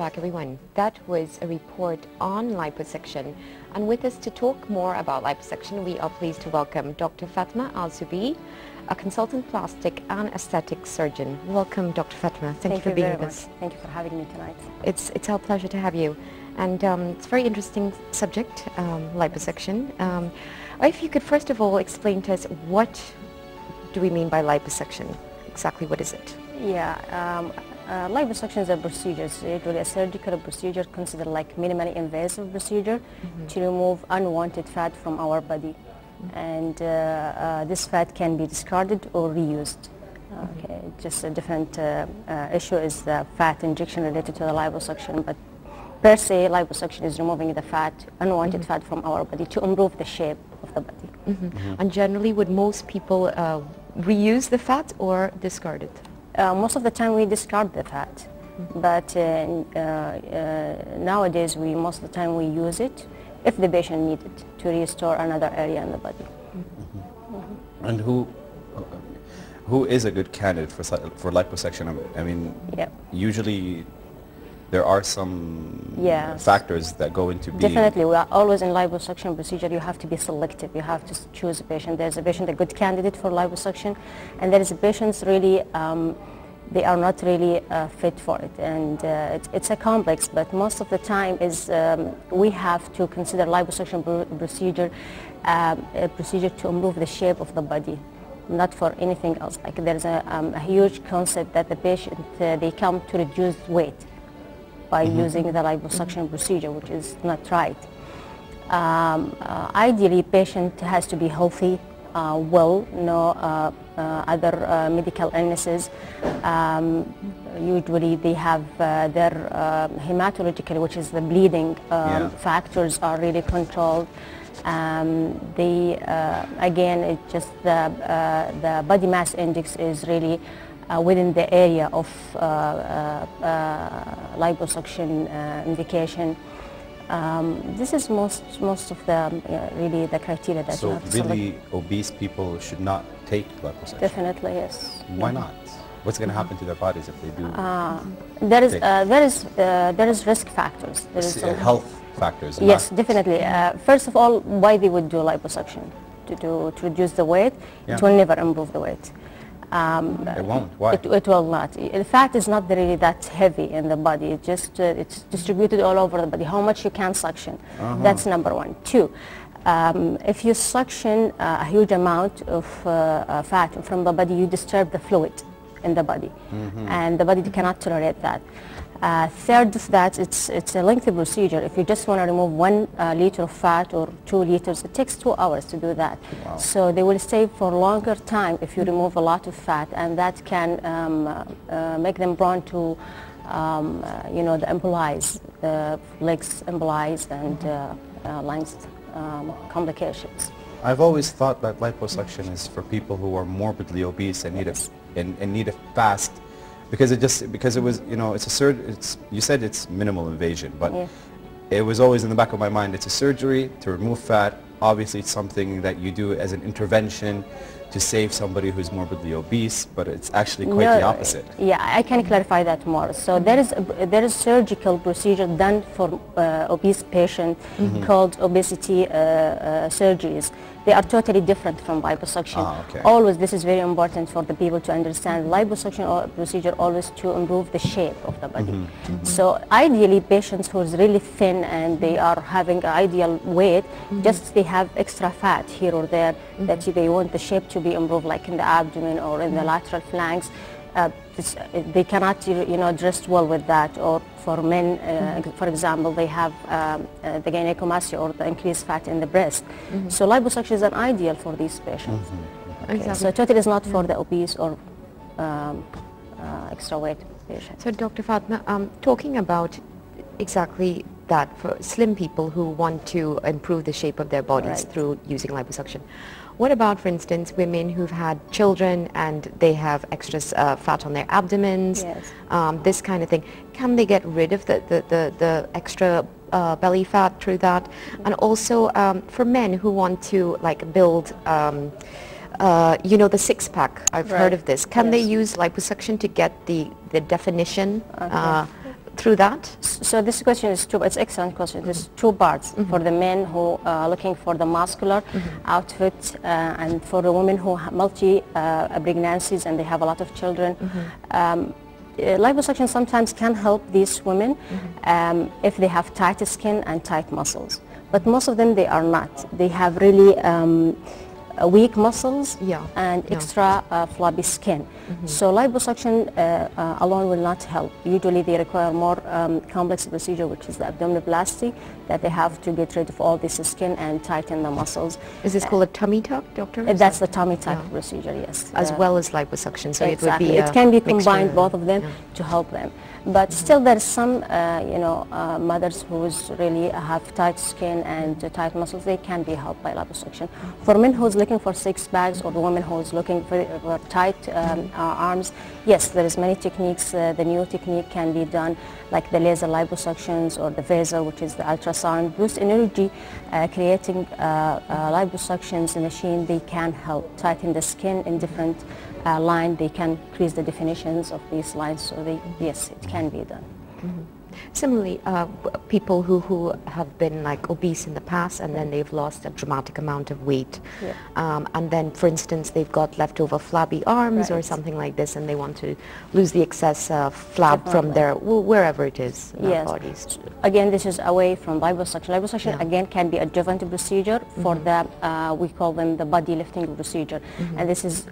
back, everyone. That was a report on liposuction. And with us to talk more about liposuction, we are pleased to welcome Dr. Fatima Al-Zubi, a consultant plastic and aesthetic surgeon. Welcome, Dr. Fatima. Thank you for being with us. Thank you for having me tonight. It's our pleasure to have you. And it's a very interesting subject, liposuction. If you could first of all explain to us, what do we mean by liposuction? Exactly what is it? Yeah, liposuction is a procedure. It's usually a surgical procedure considered like minimally invasive procedure to remove unwanted fat from our body. And this fat can be discarded or reused. Okay, just a different issue is the fat injection related to the liposuction, but per se, liposuction is removing the fat, unwanted fat from our body to improve the shape of the body. And generally, would most people reuse the fat or discard it? Most of the time we discard the fat, but nowadays most of the time we use it if the patient needs it to restore another area in the body. And who is a good candidate for liposuction? I mean, usually there are some factors that go into being... Definitely, we are always in liposuction procedure. You have to be selective. You have to choose a patient. There's a patient a good candidate for liposuction, and there is a patients really they are not really fit for it. And it's a complex, but most of the time is we have to consider liposuction procedure a procedure to improve the shape of the body, not for anything else. Like there's a huge concept that the patient they come to reduce weight by using the liposuction procedure, which is not right. Ideally, patient has to be healthy, well, no other medical illnesses. Usually they have their hematological, which is the bleeding factors, are really controlled. Again, it's just the body mass index is really within the area of liposuction indication. This is most of the really the criteria that you have to select. So really obese people should not take liposuction? Definitely, yes. Why not? What's going to happen to their bodies if they do? There is risk factors. There is health factors. Yes, definitely. First of all, why they would do liposuction? To reduce the weight. It will never improve the weight. It won't. Why? It will not. The fat is not really that heavy in the body. It just it's distributed all over the body. How much you can suction? That's number one. Two, if you suction a huge amount of fat from the body, you disturb the fluid in the body, and the body cannot tolerate that. Third of that, it's a lengthy procedure. If you just want to remove 1 liter of fat or 2 liters, it takes 2 hours to do that. Wow. So they will stay for longer time if you remove a lot of fat, and that can make them prone to, the embolies, the legs embolies, and lungs complications. I've always thought that liposuction is for people who are morbidly obese and need a fast. Because it was, you said it's minimal invasion, but it was always in the back of my mind, it's a surgery to remove fat. Obviously it's something that you do as an intervention to save somebody who's morbidly obese, but it's actually quite the opposite. Yeah, I can clarify that more. So there is surgical procedure done for obese patients called obesity surgeries. They are totally different from liposuction. Okay. Always, this is very important for the people to understand. Liposuction procedure always to improve the shape of the body. So ideally, patients who is really thin and they are having ideal weight, just they have extra fat here or there that they want the shape to be improved, like in the abdomen or in the lateral flanks. They cannot, dress well with that. Or for men, for example, they have the gynecomastia or the increased fat in the breast. So liposuction is an ideal for these patients. Okay. So totally is not for the obese or extra weight patients. So Dr. Fatima, talking about exactly that for slim people who want to improve the shape of their bodies through using liposuction. What about, for instance, women who've had children and they have extra fat on their abdomens, this kind of thing? Can they get rid of the extra belly fat through that? And also for men who want to build the six-pack, I've heard of this. Can they use liposuction to get the definition through that? So this question is it's excellent question. There's two parts for the men who are looking for the muscular outfit and for the women who have multi pregnancies and they have a lot of children. Liposuction sometimes can help these women if they have tight skin and tight muscles. But most of them, they are not. They have really weak muscles and extra flabby skin. So liposuction alone will not help. Usually they require more complex procedure, which is the abdominoplasty, that they have to get rid of all this skin and tighten the muscles. Is this called a tummy tuck, doctor? That's the tummy tuck procedure, yes. As well as liposuction, so exactly. it would be it can be combined, both of them, to help them. But still there's some, mothers who really have tight skin and tight muscles, they can be helped by liposuction. For men who's looking for six packs or the woman who's looking for tight arms, yes, there is many techniques. The new technique can be done, like the laser liposuctions or the Vaser, which is the ultrasound boost energy, creating liposuctions machine. They can help tighten the skin in different line. They can increase the definitions of these lines, so yes, it can be done. Similarly, people who have been like obese in the past and then they've lost a dramatic amount of weight, and then for instance they've got leftover flabby arms or something like this, and they want to lose the excess flab from their wherever it is in our bodies. Again, this is away from liposuction. Liposuction again can be a adjuvant procedure for the we call them the body lifting procedure, and this is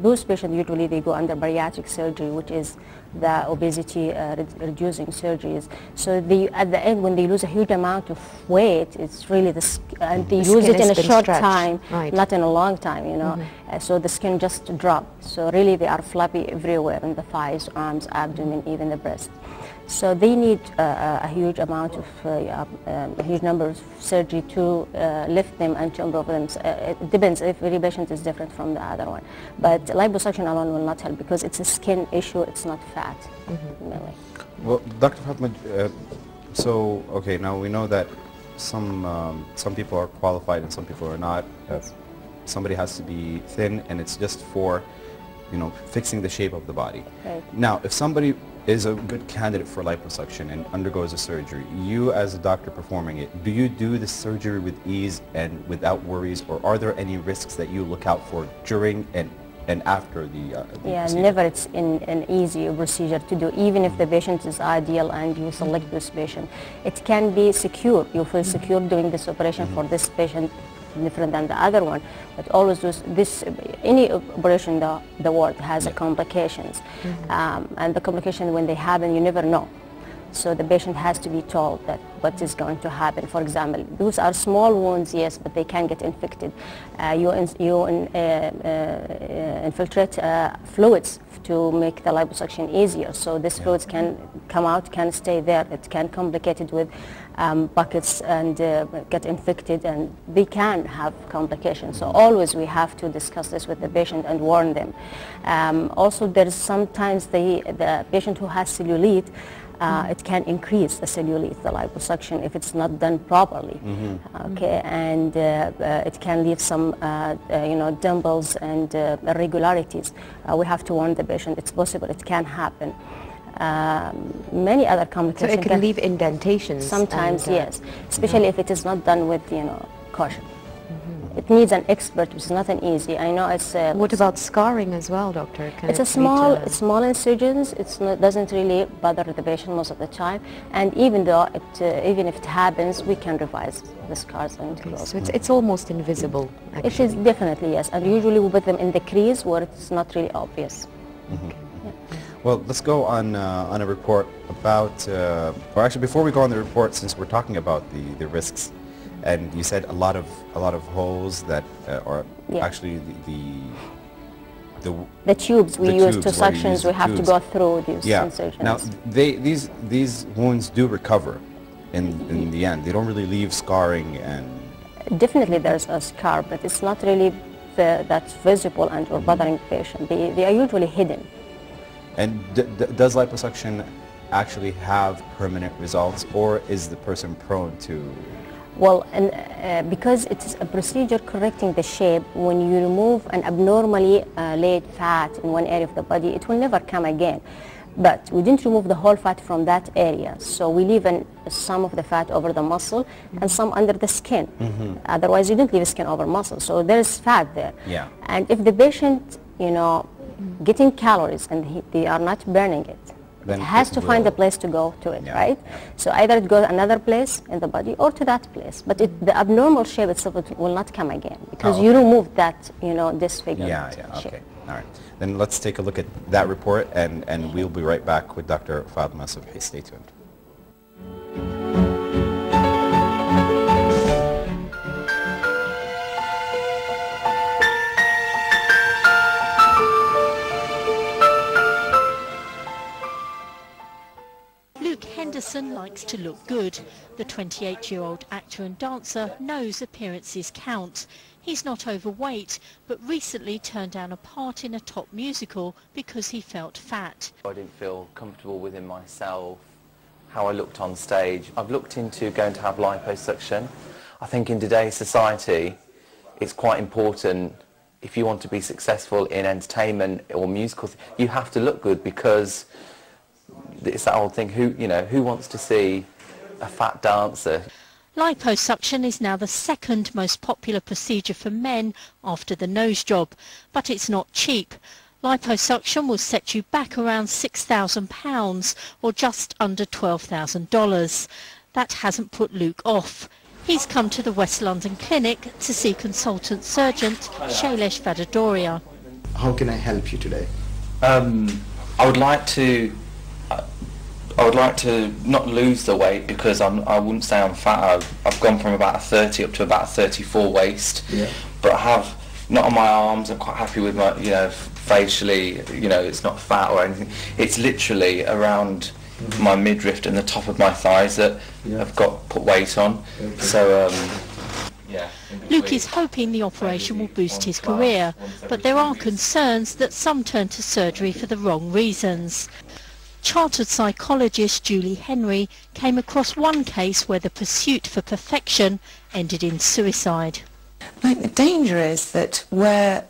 those patients usually they go under bariatric surgery, which is the obesity reducing surgeries. So they, at the end, when they lose a huge amount of weight, it's really and they lose it in a short time, not in a long time, you know. So the skin just drops. So really they are flabby everywhere in the thighs, arms, abdomen, even the breast. So they need a huge amount of, a huge number of surgery to lift them and to improve them. So, it depends, every patient is different from the other one. But liposuction alone will not help because it's a skin issue, it's not fat. Really. Well, Dr. Fatma, so, okay, now we know that some people are qualified and some people are not. Somebody has to be thin and it's just for, you know, fixing the shape of the body. Now, if somebody is a good candidate for liposuction and undergoes a surgery, you as a doctor performing it, do you do the surgery with ease and without worries, or are there any risks that you look out for during and after the procedure? Never it's an easy procedure to do, even if the patient is ideal and you select this patient. It can be secure, you feel secure doing this operation for this patient, different than the other one, but always this any operation in the world has complications, and the complication when they happen you never know. So the patient has to be told that what is going to happen. For example, those are small wounds, yes, but they can get infected. You infiltrate fluids to make the liposuction easier. So these fluids can come out, can stay there. It can complicate it with buckets and get infected, and they can have complications. So always we have to discuss this with the patient and warn them. Also, there is sometimes the patient who has cellulite, it can increase the cellulite, the liposuction, if it's not done properly. Okay, and it can leave some, dimples and irregularities. We have to warn the patient. It's possible. It can happen. Many other complications. So it can leave indentations. Sometimes, yes, especially if it is not done with, caution. It needs an expert, which is not an easy. I know it's. What about scarring as well, doctor? It's a small incisions. It's not, doesn't really bother the patient most of the time. And even though even if it happens, we can revise the scars and close. So it's almost invisible. Actually. It is definitely, yes. And usually we put them in the crease where it's not really obvious. Well, let's go on a report about, or actually before we go on the report, since we're talking about the risks. And you said a lot of holes that are actually the tubes we use to suctions. We have to go through these incisions. Now these wounds do recover in the end. They don't really leave scarring and. Definitely, there's a scar, but it's not really that's visible and or bothering the patient. They are usually hidden. And does liposuction actually have permanent results, or is the person prone to? Well, and because it's a procedure correcting the shape, when you remove an abnormally laid fat in one area of the body, it will never come again. But we didn't remove the whole fat from that area, so we leave some of the fat over the muscle and some under the skin. Otherwise, you don't leave skin over muscle, so there's fat there. Yeah. And if the patient, you know, getting calories and they are not burning it, then it has to find a place to go to it, right? So either it goes another place in the body or to that place, but the abnormal shape itself will not come again because you removed that, you know, disfigured shape. Okay, all right. Then let's take a look at that report, and we'll be right back with Dr. Fatima Subhi. Stay tuned. Henderson likes to look good. The 28-year-old actor and dancer knows appearances count. He's not overweight, but recently turned down a part in a top musical because he felt fat. I didn't feel comfortable within myself, how I looked on stage. I've looked into going to have liposuction. I think in today's society, it's quite important, if you want to be successful in entertainment or musicals, you have to look good, because it's that old thing, who wants to see a fat dancer? Liposuction is now the second most popular procedure for men after the nose job, but it's not cheap. Liposuction will set you back around £6,000 or just under $12,000. That hasn't put Luke off. He's come to the West London clinic to see consultant surgeon Shailesh Vadadoria. How can I help you today? I would like to not lose the weight, because I wouldn't say I'm fat. I've gone from about a 30 up to about a 34 waist. Yeah. But I have, not on my arms, I'm quite happy with my, facially, it's not fat or anything. It's literally around my midriff and the top of my thighs that I've got put weight on. Okay. So, yeah. Luke is hoping the operation will boost his career, but there are concerns that some turn to surgery for the wrong reasons. Chartered psychologist Julie Henry came across one case where the pursuit for perfection ended in suicide. I think the danger is that where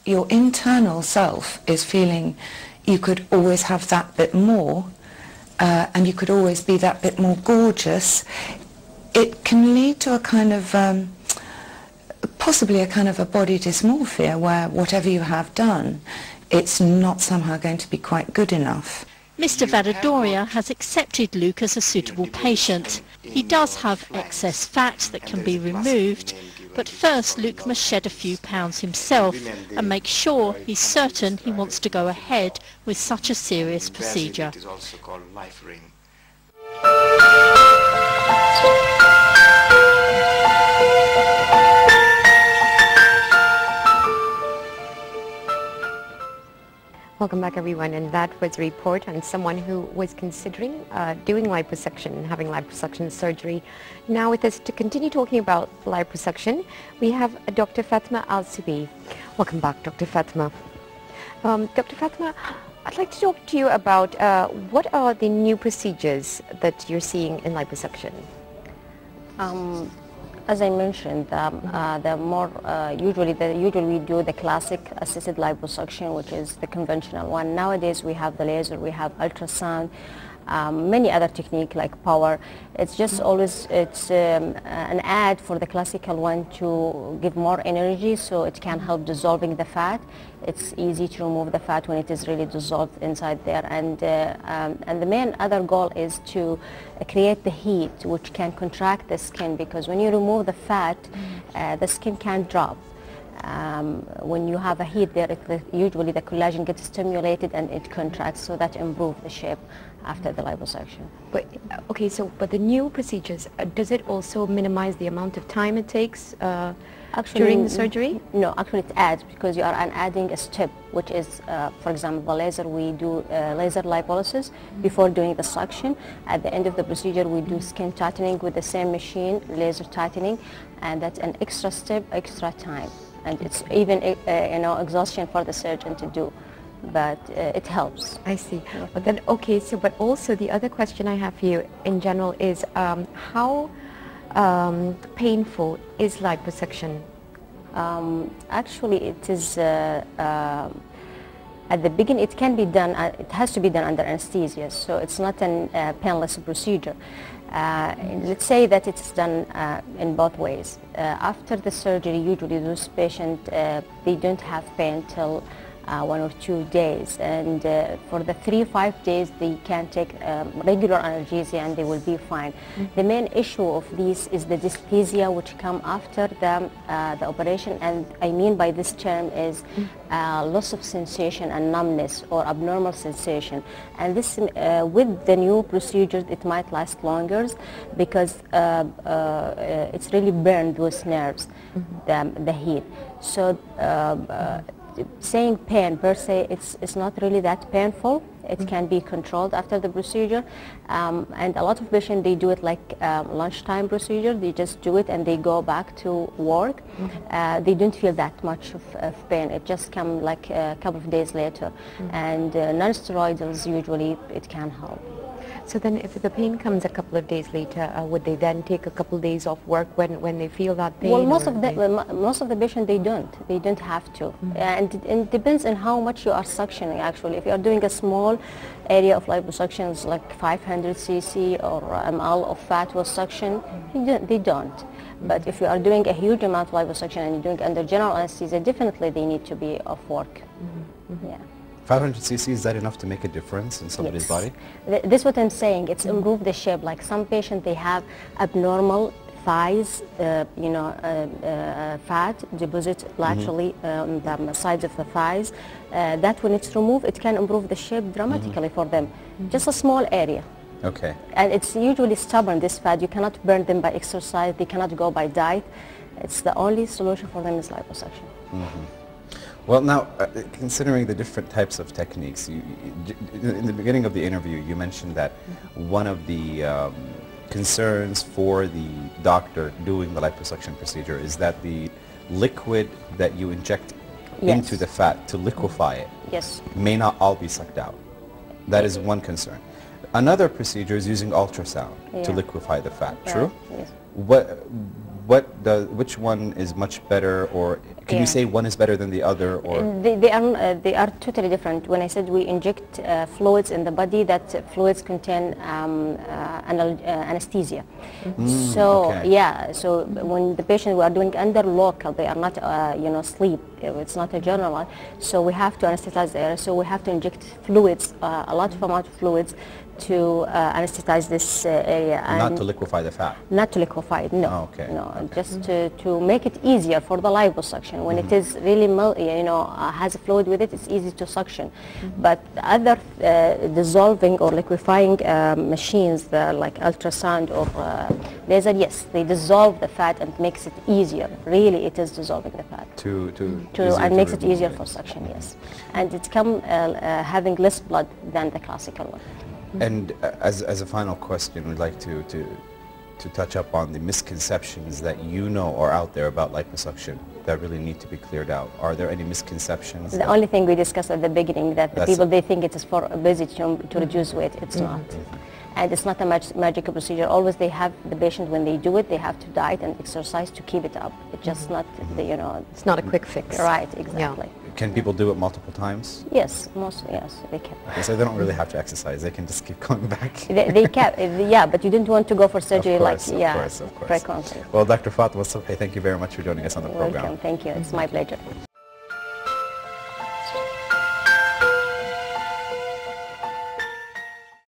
your internal self is feeling you could always have that bit more, and you could always be that bit more gorgeous, it can lead to a kind of, possibly a kind of a body dysmorphia, where whatever you have done, it's not somehow going to be quite good enough. Mr. Vadadoria has accepted Luke as a suitable patient. He does have excess fat that can be removed, but first Luke must shed a few pounds himself and make sure he's certain he wants to go ahead with such a serious procedure. Welcome back, everyone, and that was a report on someone who was considering doing liposuction, having liposuction surgery. Now with us to continue talking about liposuction, we have Dr. Fatima Al-Subi. Welcome back, Dr. Fatima. Dr. Fatima, I'd like to talk to you about what are the new procedures that you're seeing in liposuction? As I mentioned, usually we do the classic assisted liposuction, which is the conventional one. Nowadays we have the laser, we have ultrasound, many other techniques like power. It's just always, it's an ad for the classical one to give more energy, so it can help dissolving the fat. It's easy to remove the fat when it is really dissolved inside there, and the main other goal is to create the heat, which can contract the skin, because when you remove the fat, the skin can drop. When you have a heat there, usually the collagen gets stimulated and it contracts, so that improves the shape after the liposuction. But okay, so but the new procedures, does it also minimize the amount of time it takes during the surgery? No, actually it adds, because you are adding a step, which is, for example, the laser, we do laser lipolysis before doing the suction. At the end of the procedure, we do skin tightening with the same machine, laser tightening, and that's an extra step, extra time. And it's even, exhaustion for the surgeon to do, but it helps. I see. Yeah. But then, okay, so but also the other question I have for you in general is how painful is liposuction? Actually, it is At the beginning, it can be done, it has to be done under anesthesia, so it's not a painless procedure. Let's say that it's done in both ways. After the surgery, usually those patients, they don't have pain till 1 or 2 days, and for the 3-5 days they can take regular analgesia and they will be fine. The main issue of these is the dysphagia which come after the operation, and I mean by this term is loss of sensation and numbness or abnormal sensation, and this with the new procedures it might last longer because it's really burned those nerves, the heat. So saying pain per se, it's not really that painful. It can be controlled after the procedure, and a lot of patients, they do it like lunchtime procedure. They just do it and they go back to work. They don't feel that much of pain. It just comes like a couple of days later, and non-steroidals usually it can help. So then if the pain comes a couple of days later, would they then take a couple of days off work when they feel that pain? Well, most of the patients, they don't have to. And it depends on how much you are suctioning actually. If you are doing a small area of liposuction, like 500 cc or ml of fat was suction, they don't. But if you are doing a huge amount of liposuction and you're doing under general anesthesia, definitely they need to be off work. Yeah. 500 cc, is that enough to make a difference in somebody's body? This is what I'm saying. It's improved the shape. Like some patients, they have abnormal thighs, fat deposit laterally on the sides of the thighs. That when it's removed, it can improve the shape dramatically for them. Just a small area. Okay. And it's usually stubborn, this fat. You cannot burn them by exercise. They cannot go by diet. It's the only solution for them is liposuction. Well, now, considering the different types of techniques, in the beginning of the interview, you mentioned that one of the concerns for the doctor doing the liposuction procedure is that the liquid that you inject into the fat to liquefy it may not all be sucked out. That is one concern. Another procedure is using ultrasound to liquefy the fat, true? Yes. Which one is much better, or can you say one is better than the other, or? They are totally different. When I said we inject fluids in the body, that fluids contain anesthesia. So so when the patient we are doing under local, they are not sleep. It's not a general. So we have to anesthetize the area. So we have to inject fluids, a lot of amount of fluids, to anesthetize this area. And not to liquefy the fat? Not to liquefy it, no. Oh, okay. No, just to make it easier for the liposuction. When it is really, has a fluid with it, it's easy to suction. But other dissolving or liquefying machines, like ultrasound or laser, yes, they dissolve the fat and makes it easier. Really, it is dissolving the fat. And makes it easier for suction, yes. And it's having less blood than the classical one. And as a final question, we'd like to touch up on the misconceptions that are out there about liposuction that really need to be cleared out. Are there any misconceptions? The only thing we discussed at the beginning, that the people, they think it is for obesity to reduce weight. It's not. And it's not a magical procedure. Always they have the patient, when they do it, they have to diet and exercise to keep it up. It's just not, It's not a quick fix. Right, exactly. Yeah. Can people do it multiple times? Yes, mostly, yes, they can. Okay, so they don't really have to exercise. They can just keep going back. They can, yeah, but you didn't want to go for surgery of course. frequently. Well, Dr. Fatima Subhi, thank you very much for joining us on the program. Welcome, thank you. It's my pleasure.